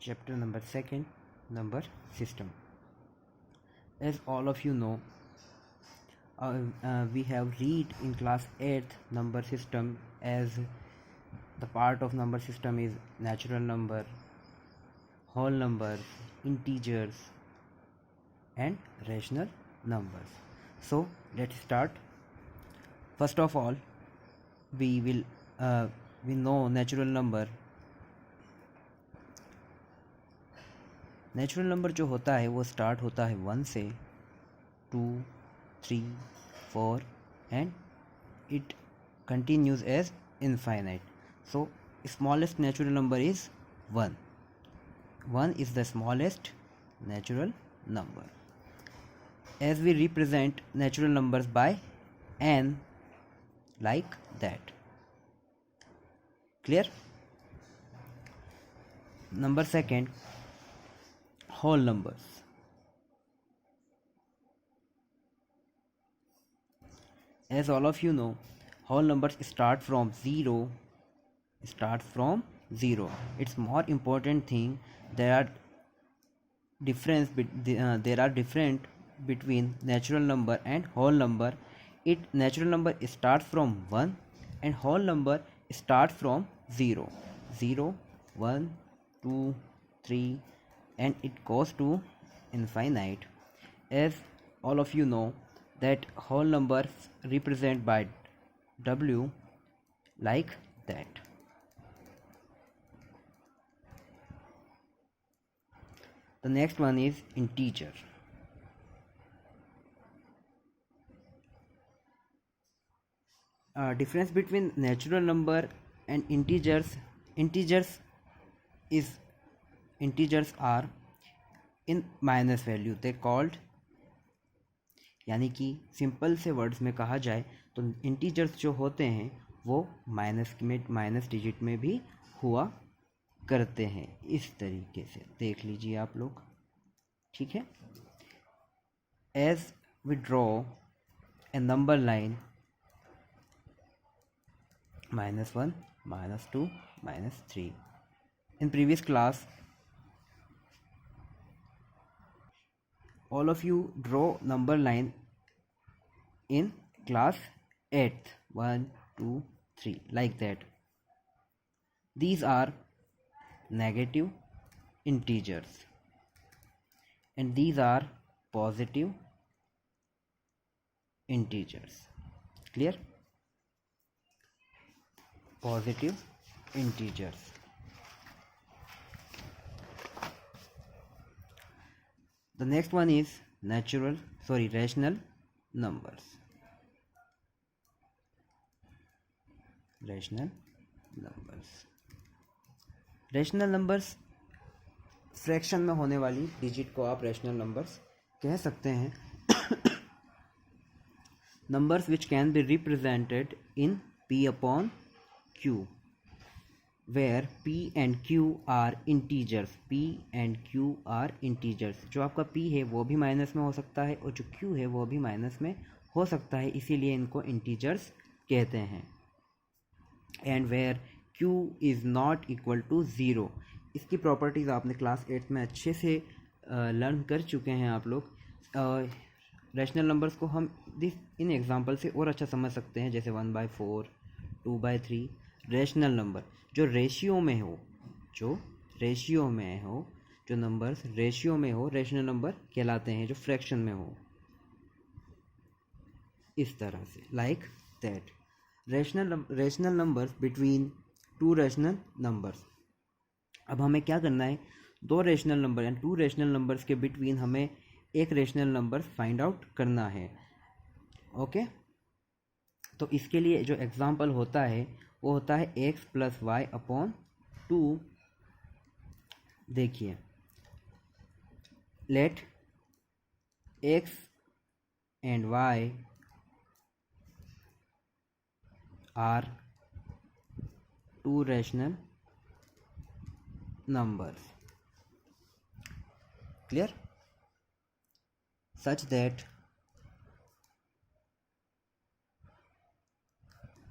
Chapter number 2, number system. As all of you know, we have read in class 8th number system, as the part of number system is natural number, whole numbers, integers and rational numbers. So let's start. First of all, we know natural number. Natural number जो होता है वो start होता है 1 से 2, 3, 4 and it continues as infinite. So smallest natural number is 1. 1 is the smallest natural number. As we represent natural numbers by n, like that. Clear? Number second, whole numbers. As all of you know, whole numbers start from 0. It's more important thing. There are different between natural number and whole number. Natural number starts from 1 and whole number starts from 0. 0, 1, 2, 3 and it goes to infinite. As all of you know that whole numbers represent by W, like that. The next one is integer. Difference between natural number and integers are in minus value. They called, यानी कि simple से words में कहा जाए तो integers जो होते हैं वो माइनस डिजिट में भी हुआ करते हैं. इस तरीके से देख लीजिए आप लोग, ठीक है. As we draw a number line -1, -2, -3. In previous class, all of you draw number line in class 8th, 1, 2, 3, like that. These are negative integers and these are positive integers. Clear? Positive integers. The next one is rational numbers. Rational numbers fraction में होने वाली digit को आप rational numbers कह सकते हैं. Numbers which can be represented in P upon Q, where P and Q are integers. जो आपका P है वो भी माइनस में हो सकता है और जो Q है वो भी माइनस में हो सकता है, इसीलिए इनको इंटीजर्स कहते हैं. And where Q is not equal to 0. इसकी प्रॉपर्टीज़ आपने क्लास 8 में अच्छे से लर्न कर चुके हैं आप लोग. रैशनल नंबर्स को हम इन एग्जांपल से और अच्छा समझ सकते हैं, जैसे 1/4, 2/3. रैशनल नंबर जो रेशियो में हो, जो नंबर्स रेशियो में हो, रैशनल नंबर कहलाते हैं. जो फ्रैक्शन में हो, इस तरह से, like that. Rational numbers between two rational numbers. अब हमें क्या करना है, दो रैशनल नंबर यानी टू रैशनल नंबर्स के बिटवीन हमें एक रैशनल नंबर फाइंड आउट करना है. ओके, तो इसके लिए जो एग्जांपल होता है वो होता है x + y अपॉन 2. देखिए, let x and y are two rational numbers. Clear? Such that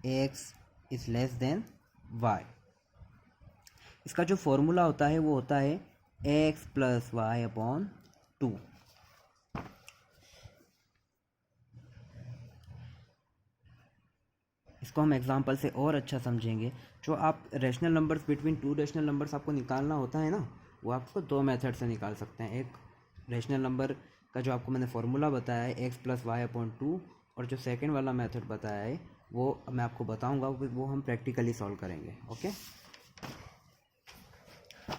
x is less than y. इसका जो फॉर्मूला होता है वो होता है एक्स प्लस वाई अपॉन 2। इसको हम एग्जांपल से और अच्छा समझेंगे। जो आप rational numbers between two rational numbers आपको निकालना होता है ना, वो आपको दो मेथड से निकाल सकते हैं। एक रैशनल नंबर का जो आपको मैंने फार्मूला बताया है एक्स प्लस वाई अपॉन 2, और जो सेकंड वाला मेथड बताया है वो मैं आपको बताऊंगा, वो हम प्रैक्टिकली सॉल्व करेंगे। ओके,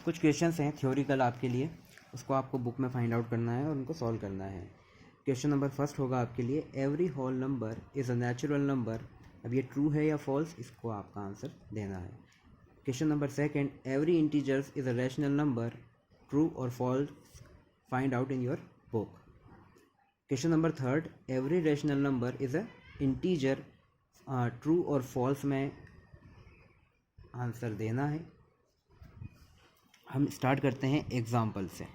कुछ क्वेश्चंस हैं थ्योरिकल आपके लिए, उसको आपको बुक में फाइंड आउट करना है और उनको सॉल्व करना है। क्वेश्चन नंबर फर्स्ट होगा आपके लिए, every whole number is a natural number. अब ये ट्रू है या फॉल्स, इसको आपका आंसर देना है। Question number second, every integers is a rational number, true और false, find out in your book. Question number third, every rational number is a integer, true और फॉल्स में आंसर देना है। हम स्टार्ट करते हैं एग्जाम्पल से।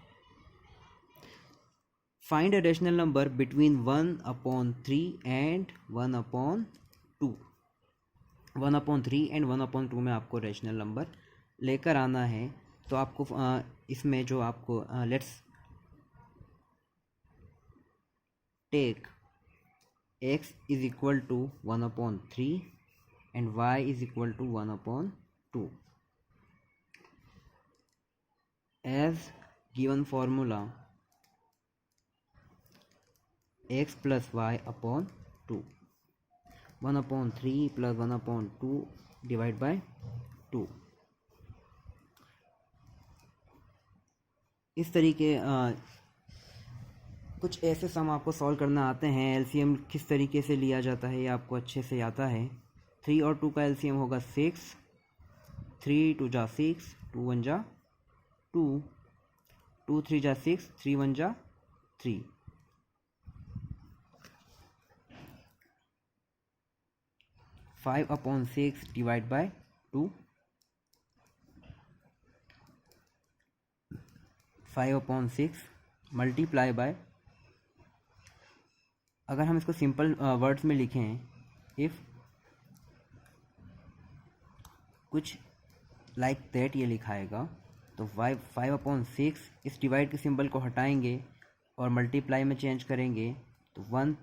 Find a rational number between 1/3 and 1/2। 1/3 and 1/2 में आपको रैशनल नंबर लेकर आना है। तो आपको इसमें जो आपको let's take x is equal to 1/3 and y is equal to 1/2 as given formula x plus y upon 2। 1/3 plus 1/2 divide by 2। इस तरीके कुछ ऐसे सम आपको सॉल्व करना आते हैं। एलसीएम किस तरीके से लिया जाता है ये आपको अच्छे से आता है। 3 और 2 का एलसीएम होगा 6, 3 2 जा 6, 2 1 जा 2, 2 3 जा 6, 3 1 जा 3। 5/6 डिवाइड बाय 2, 5/6 मल्टीप्लाई बाय, अगर हम इसको सिंपल वर्ड्स में लिखें, इफ़ कुछ लाइक दैट ये लिखाएगा, तो 5/6 इस डिवाइड के सिंबल को हटाएंगे और मल्टीप्लाई में चेंज करेंगे तो 1,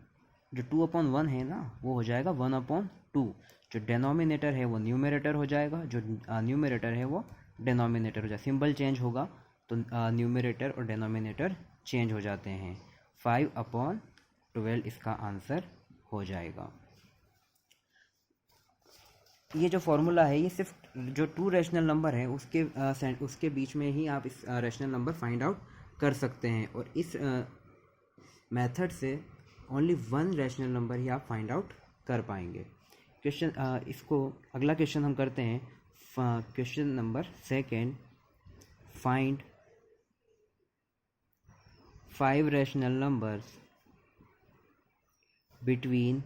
जो 2/1 है ना वो हो जाएगा 1/2। जो डेनोमिनेटर है वो न्यूमरेटर हो जाएगा, जो न्यूमरेटर है वो डेनोमिनेटर हो जाएगा। सिंबल चेंज होगा तो न्यूमरेटर और डेनोमिनेटर चेंज हो जाते हैं। 5/12 इसका आंसर हो जाएगा। ये जो फॉर्मूला है ये सिर्फ जो टू रैशनल नंबर है उसके बीच में ही आप इस रैशनल नंबर फाइंड आउट कर सकते हैं, और इस मेथड से ओनली वन रैशनल नंबर ही आप फाइंड आउट कर पाएंगे। क्वेश्चन इसको अगला क्वेश्चन हम करते हैं। Question number second, find 5 rational numbers between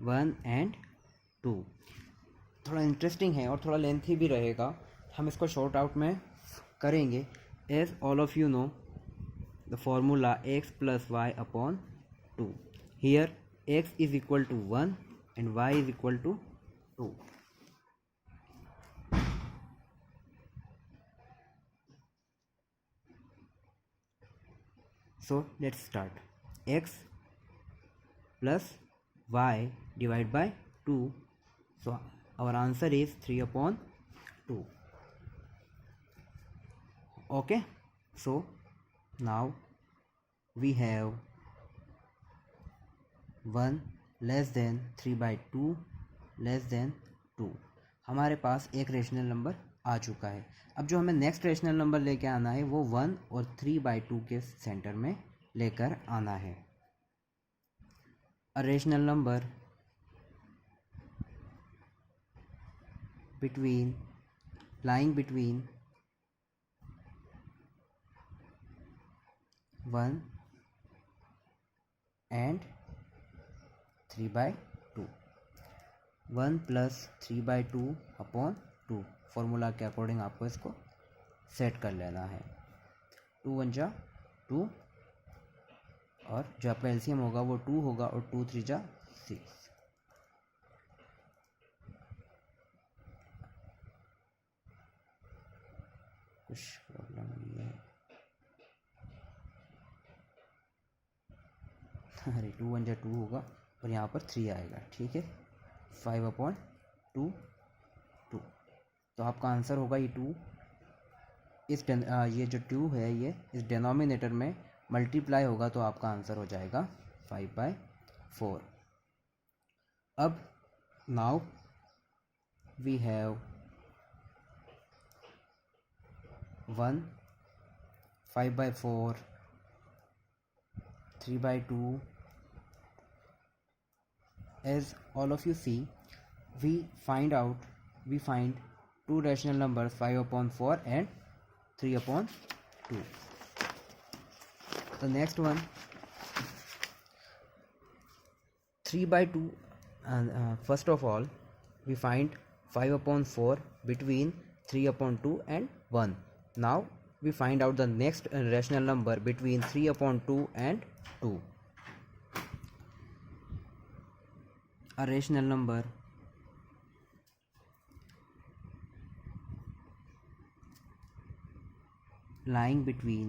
1 and 2। थोड़ा इंटरेस्टिंग है और थोड़ा लेंथी भी रहेगा, हम इसको शॉर्ट आउट में करेंगे। As all of you know the formula x plus y upon 2। Here x is equal to 1 and y is equal to 2। So let's start. X plus y divided by 2. So our answer is 3/2. Okay. So now we have 1 less than 3/2 less than 2। हमारे पास एक rational number आ चुका है। अब जो हमें next rational number लेके आना है वो 1 और 3/2 के सेंटर में लेकर आना है। A rational number lying between 1 and 3/2। 1 plus 3/2 upon 2 formula के अकॉर्डिंग आपको इसको सेट कर लेना है। 2 1 जा 2, और जो आपका एलसीएम होगा वो 2 होगा, और 2 3 जा 6। कुछ प्रॉब्लम नहीं है। अरे 2 1 2 होगा और यहाँ पर 3 आएगा, ठीक है। 5/2 2, तो आपका आंसर होगा ये 2। ये जो 2 है ये इस डिनोमिनेटर में मल्टीप्लाई होगा तो आपका आंसर हो जाएगा 5/4। अब now we have 1 5/4 3/2। As all of you see, we find two rational numbers 5/4 and 3/2. The next one 3/2, and first of all we find 5/4 between 3/2 and 1. Now we find out the next rational number between 3/2 and 2. A rational number lying between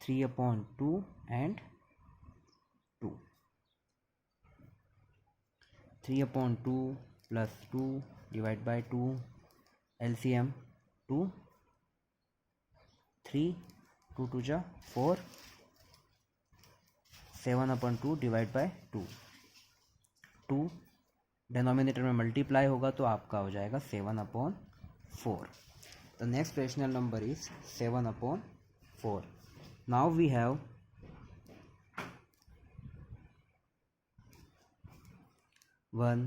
3/2 and 2. 3/2 plus 2 divided by 2, LCM 2, 3, 2 2 जा 4, 7/2 divide by 2। 2 denominator में multiply होगा तो आपका हो जाएगा 7/4। The next rational number is 7/4। Now we have 1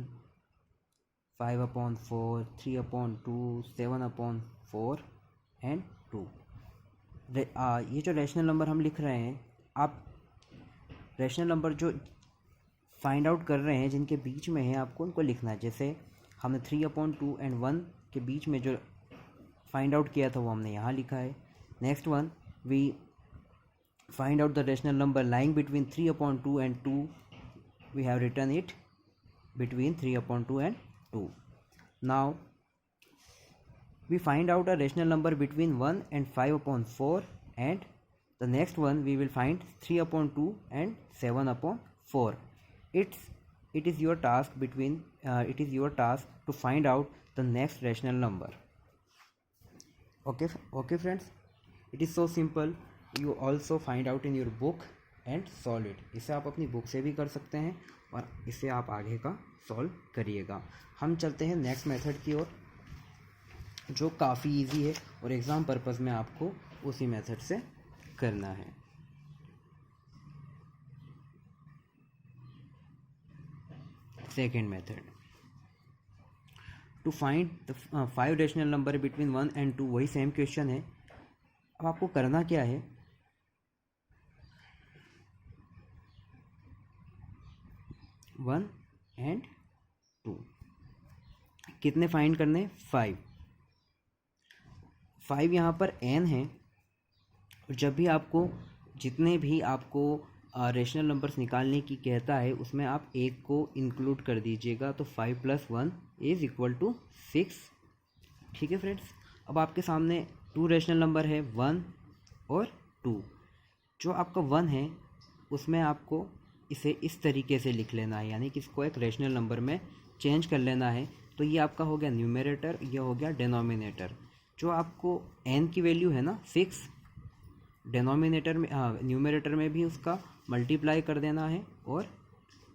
5/4 3/2 7/4 and 2। ये जो rational number हम लिख रहे हैं, आप रेशनल नंबर जो फाइंड आउट कर रहे हैं जिनके बीच में है आपको उनको लिखना है। जैसे हमने 3/2 एंड 1 के बीच में जो फाइंड आउट किया था वो हमने यहाँ लिखा है। Next one we find out the rational number lying between 3/2 and 2, we have written it between 3/2 and 2. Now we find out a rational number between 1 and 5/4, and the next one we will find 3/2 and 7/4. It is your task to find out the next rational number. Okay friends, it is so simple. You also find out in your book and solve it. इसे आप अपनी book से भी कर सकते हैं और इसे आप आगे का सॉल्व करिएगा। हम चलते हैं नेक्स्ट मेथड की ओर, जो काफ़ी इजी है और एग्ज़ाम पर्पस में आपको उसी मेथड से करना है। Second method, to find the 5 rational number between 1 and 2। वही सेम क्वेश्चन है। अब आपको करना क्या है, 1 and 2 कितने फाइंड करने, 5। 5 यहाँ पर n है, और जब भी आपको जितने भी आपको रेशनल नंबर्स निकालने की कहता है उसमें आप एक को इंक्लूड कर दीजिएगा, तो 5 + 1 = 6। ठीक है फ्रेंड्स। अब आपके सामने 2 रेशनल नंबर है, 1 और 2। जो आपका 1 है उसमें आपको इसे इस तरीके से लिख लेना है, यानी कि इसको एक रेशनल नंबर में चेंज कर लेना है। तो ये आपका हो गया न्यूमरेटर, ये हो गया डिनोमिनेटर। जो आपको n की वैल्यू है ना 6, डिनोमिनेटर में न्यूमरेटर में भी उसका मल्टीप्लाई कर देना है और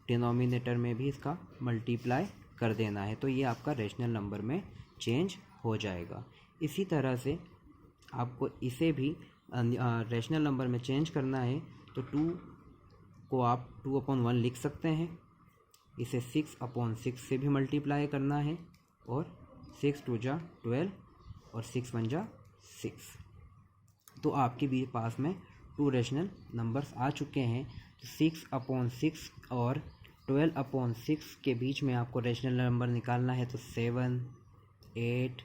डिनोमिनेटर में भी इसका मल्टीप्लाई कर देना है, तो ये आपका रेशनल नंबर में चेंज हो जाएगा। इसी तरह से आपको इसे भी रेशनल नंबर में चेंज करना है, तो 2 को आप 2/1 लिख सकते हैं। इसे 6/6 से भी मल्टीप्लाई करना है, और 6 2 जा 12 और 6 1 जा 6। तो आपके भी पास में 2 रेशनल नंबर्स आ चुके हैं। तो 6/6 और 12/6 के बीच में आपको रेशनल नंबर निकालना है, तो 7 8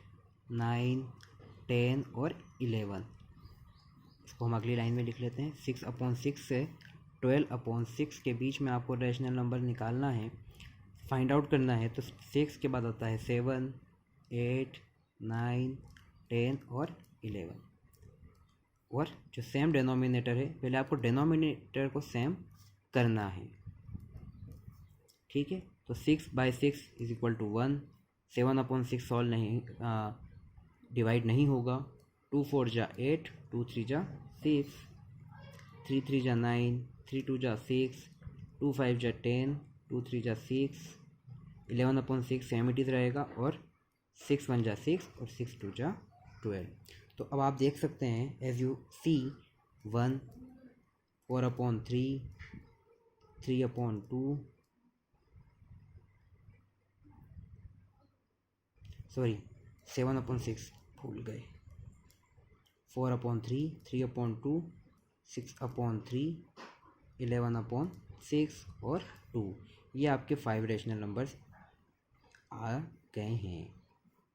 9 10 और 11। इसको हम अगली लाइन में लिख लेते हैं। 6/6 से 12/6 के बीच में आपको रेशनल नंबर निकालना है। फाइंड आउट करना है तो 6 के बाद आता है 7, 8, 9, 10 और 11। और जो सेम डिनोमिनेटर है, पहले आपको डिनोमिनेटर को सेम करना है, ठीक है। तो 6/6 इज इक्वल टू 1, 7/6 सॉल्व नहीं डिवाइड नहीं होगा। 2 4 जा 8, 2 3 जा 6, 3 3 जा 9, 3 2 जा 6, 2 5 जा 10, 2 3 जा 6, 11/6 सेम इट इज़ रहेगा, और 6 1 जा 6 और 6 2 जा 12। तो अब आप देख सकते हैं एज यू सी 1, 4/3, 3/2, सॉरी 7/6 भूल गए, 4/3, 3/2, 6/3, 11/6 और 2। ये आपके 5 रेशनल नंबर्स आ गए हैं।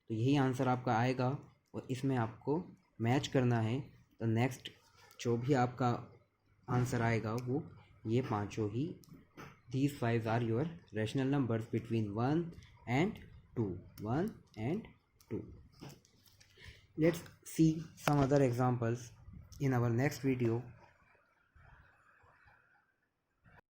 तो यही आंसर आपका आएगा, और इसमें आपको मैच करना है। तो नेक्स्ट जो भी आपका आंसर आएगा वो ये पांचों ही, these 5 are your rational numbers between 1 and 2, 1 and 2. Let's see some other examples in our next video.